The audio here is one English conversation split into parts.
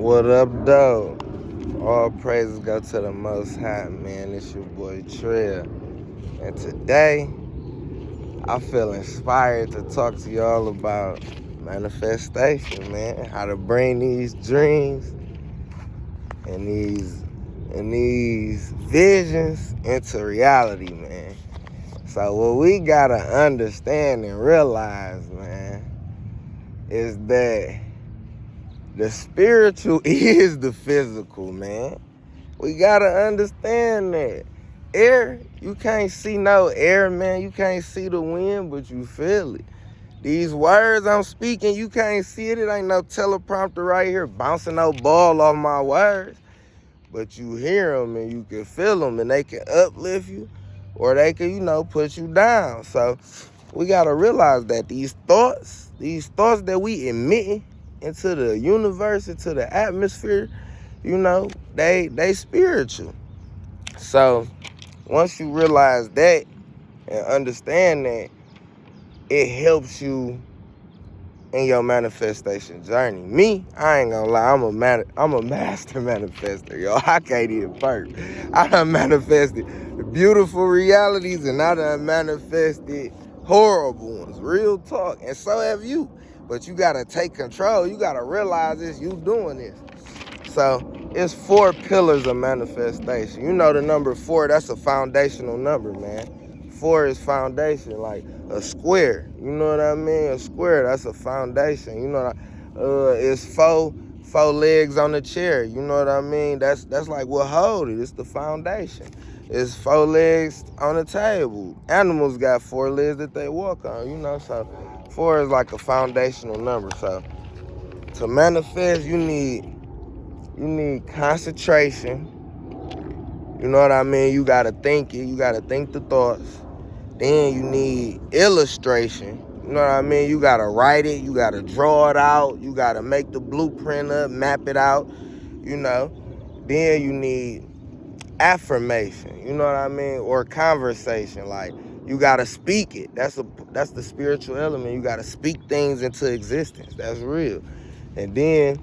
What up, though? All praises go to the Most High, man. It's your boy Trill. And today, I feel inspired to talk to y'all about manifestation, man. How to bring these dreams and these visions into reality, man. So what we gotta understand and realize, man, is that the spiritual is the physical, man. We gotta understand that. Air, you can't see no air, man. You can't see the wind, but you feel it. These words I'm speaking, you can't see it. It ain't no teleprompter right here bouncing no ball off my words. But you hear them and you can feel them, and they can uplift you or they can, put you down. So we gotta realize that these thoughts that we emit into the universe, into the atmosphere, they spiritual. So once you realize that and understand that, it helps you in your manifestation journey. Me, I ain't gonna lie, I'm a master manifester, yo. I can't even burp. I done manifested beautiful realities and I done manifested horrible ones. Real talk. And so have you. But you gotta take control. You gotta realize it's you doing this. So it's 4 pillars of manifestation. You know the number 4, that's a foundational number, man. 4 is foundation, like a square. You know what I mean? A square, that's a foundation. It's 4 legs on the chair. You know what I mean? That's like what hold it. It's the foundation. It's 4 legs on the table. Animals got 4 legs that they walk on, so 4 is like a foundational number. So to manifest, you need concentration. You know what I mean? You gotta think it. You gotta think the thoughts. Then you need illustration. You know what I mean? You gotta write it. You gotta draw it out. You gotta make the blueprint up, map it out. Then you need affirmation. You know what I mean? Or conversation. Like you gotta speak it. That's the spiritual element. You gotta speak things into existence. That's real. And then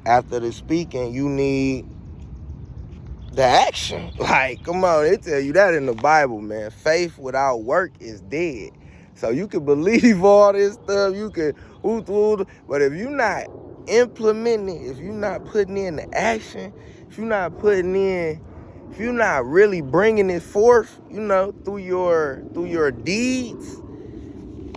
after the speaking, you need the action. Like, come on, they tell you that in the Bible, man. Faith without work is dead. So you can believe all this stuff, you can but if you're not implementing it, if you're not putting in the action, if you're not really bringing it forth, through your deeds,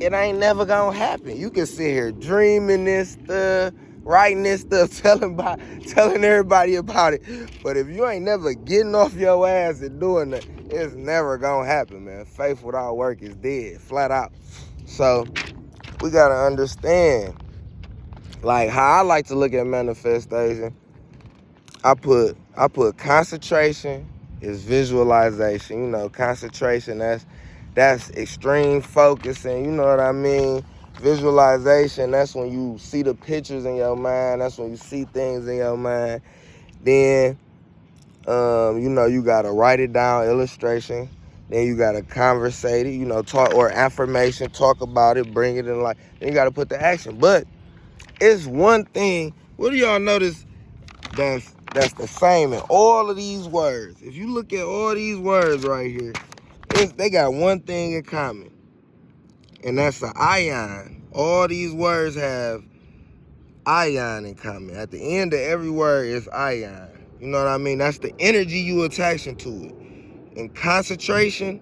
it ain't never gonna happen. You can sit here dreaming this stuff, writing this stuff, telling everybody about it. But if you ain't never getting off your ass and doing it, it's never gonna happen, man. Faith without work is dead, flat out. So we gotta understand, like how I like to look at manifestation. I put concentration is visualization. Concentration, that's extreme focusing. You know what I mean? Visualization, that's when you see the pictures in your mind. That's when you see things in your mind. Then, you got to write it down, illustration. Then you got to conversate it, talk, or affirmation, talk about it, bring it in life. Then you got to put the action. But it's one thing, what do y'all notice that's the same in all of these words? If you look at all these words right here, they got one thing in common. And that's the ion. All these words have ion in common. At the end of every word is ion. You know what I mean? That's the energy you attaching to it. And concentration,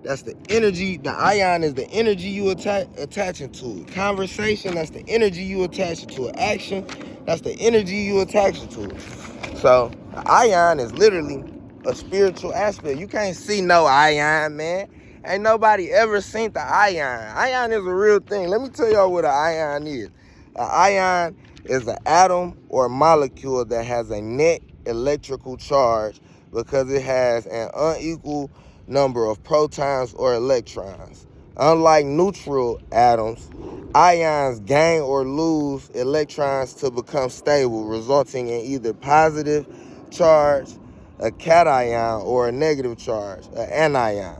that's the energy. The ion is the energy you attaching to it. Conversation, that's the energy you attaching to it. Action, that's the energy you attaching to it. So the ion is literally a spiritual aspect. You can't see no ion, man. Ain't nobody ever seen the ion. Ion is a real thing. Let me tell y'all what an ion is. An ion is an atom or molecule that has a net electrical charge because it has an unequal number of protons or electrons. Unlike neutral atoms, ions gain or lose electrons to become stable, resulting in either positive charge, a cation, or a negative charge, an anion.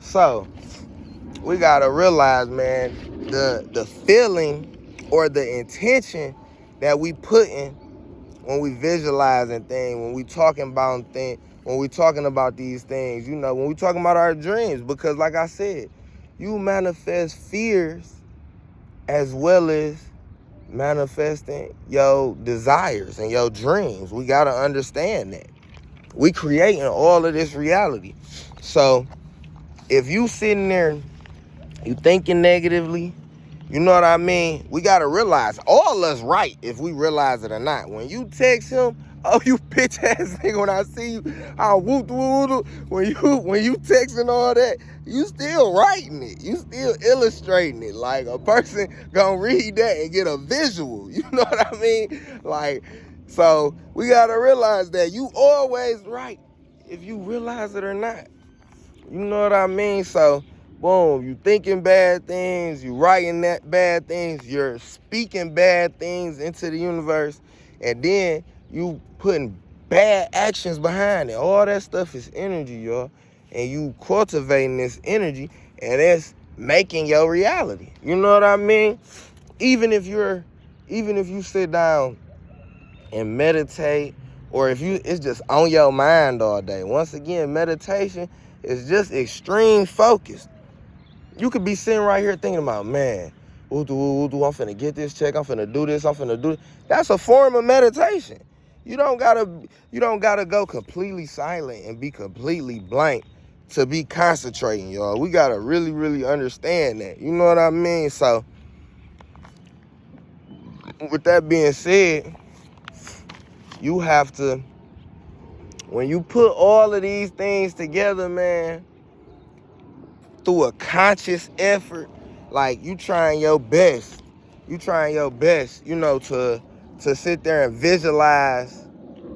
So we gotta realize, man, the feeling or the intention that we put in when we visualizing things, when we talking about things, when we talking about these things, when we talking about our dreams. Because like I said, you manifest fears as well as manifesting your desires and your dreams. We got to understand that. We creating all of this reality. So if you sitting there, you thinking negatively, you know what I mean? We got to realize all us right if we realize it or not. When you text him, oh, you bitch ass nigga, when I see you, I'll whoop whoop. When you texting all that, you still writing it. You still illustrating it. Like a person gonna read that and get a visual. You know what I mean? Like, so we got to realize that you always right if you realize it or not. You know what I mean? So, boom, you thinking bad things, you writing that bad things, you're speaking bad things into the universe, and then you putting bad actions behind it. All that stuff is energy, y'all. And you cultivating this energy, and it's making your reality. You know what I mean? Even if you sit down and meditate, or if it's just on your mind all day. Once again, meditation is just extreme focus. You could be sitting right here thinking about, man, I'm finna get this check, I'm finna do this, I'm finna do this. That's a form of meditation. You don't gotta go completely silent and be completely blank to be concentrating, y'all. We gotta really, really understand that. You know what I mean? So, with that being said, you have to, when you put all of these things together, man, through a conscious effort, like you trying your best, to sit there and visualize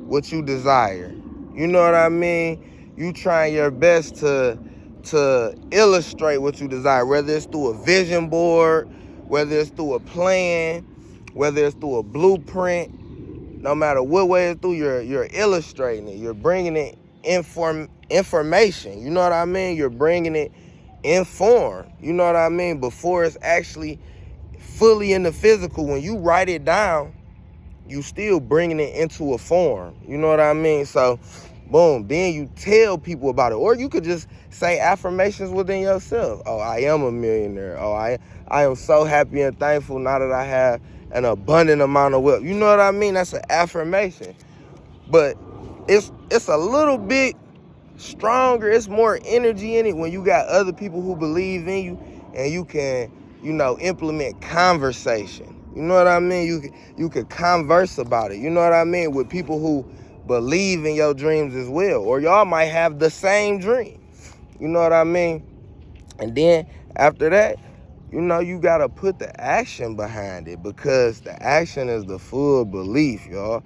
what you desire. You know what I mean? You trying your best to illustrate what you desire, whether it's through a vision board, whether it's through a plan, whether it's through a blueprint. No matter what way it's through, you're illustrating it. You're bringing it information. You know what I mean? You're bringing it in form. You know what I mean? Before it's actually fully in the physical. When you write it down, you still bringing it into a form. You know what I mean? So, boom, then you tell people about it. Or you could just say affirmations within yourself. Oh, I am a millionaire. Oh, I am so happy and thankful now that I have an abundant amount of wealth. You know what I mean? That's an affirmation. But it's a little bit stronger. It's more energy in it when you got other people who believe in you, and you can, implement conversation. You know what I mean? You could converse about it. You know what I mean? With people who believe in your dreams as well. Or y'all might have the same dream. You know what I mean? And then after that, you got to put the action behind it, because the action is the full belief, y'all.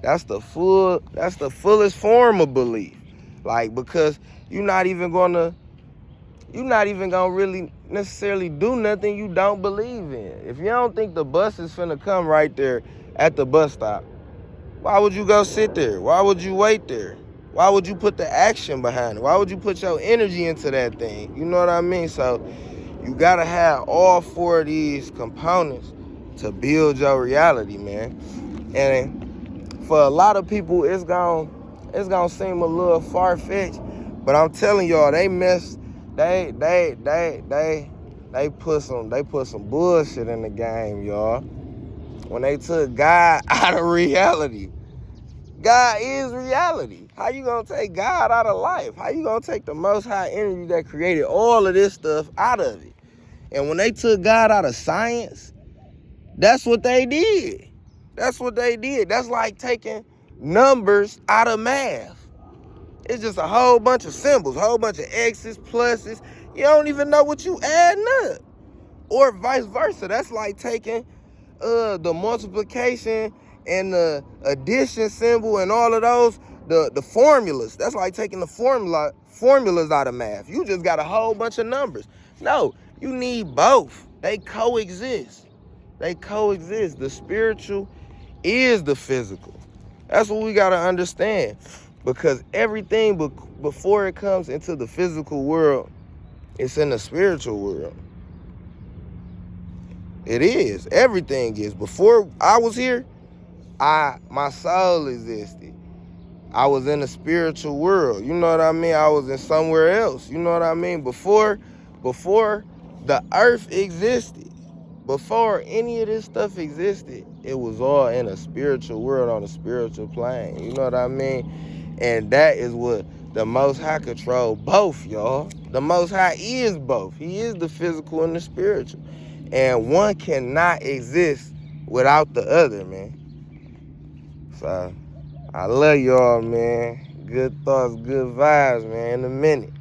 That's the fullest form of belief. Like, because you're not even gonna really necessarily do nothing you don't believe in. If you don't think the bus is finna come right there at the bus stop, why would you go sit there? Why would you wait there? Why would you put the action behind it? Why would you put your energy into that thing? You know what I mean? So you gotta have all four of these components to build your reality, man. And for a lot of people, it's gonna seem a little far-fetched, but I'm telling y'all, they put some bullshit in the game, y'all. When they took God out of reality. God is reality. How you gonna take God out of life? How you gonna take the most high energy that created all of this stuff out of it? And when they took God out of science, that's what they did. That's like taking numbers out of math. It's just a whole bunch of symbols, a whole bunch of X's, pluses. You don't even know what you adding up. Or vice versa. That's like taking the multiplication and the addition symbol and all of those, the formulas. That's like taking the formulas out of math. You just got a whole bunch of numbers. No, you need both. They coexist. The spiritual is the physical. That's what we got to understand. Because everything before it comes into the physical world, it's in the spiritual world. It is. Everything is. Before I was here, my soul existed. I was in a spiritual world. You know what I mean? I was in somewhere else. You know what I mean? Before the earth existed, before any of this stuff existed, it was all in a spiritual world, on a spiritual plane. You know what I mean? And that is what the Most High control both, y'all. The Most High is both. He is the physical and the spiritual. And one cannot exist without the other, man. So I love y'all, man. Good thoughts, good vibes, man. In a minute.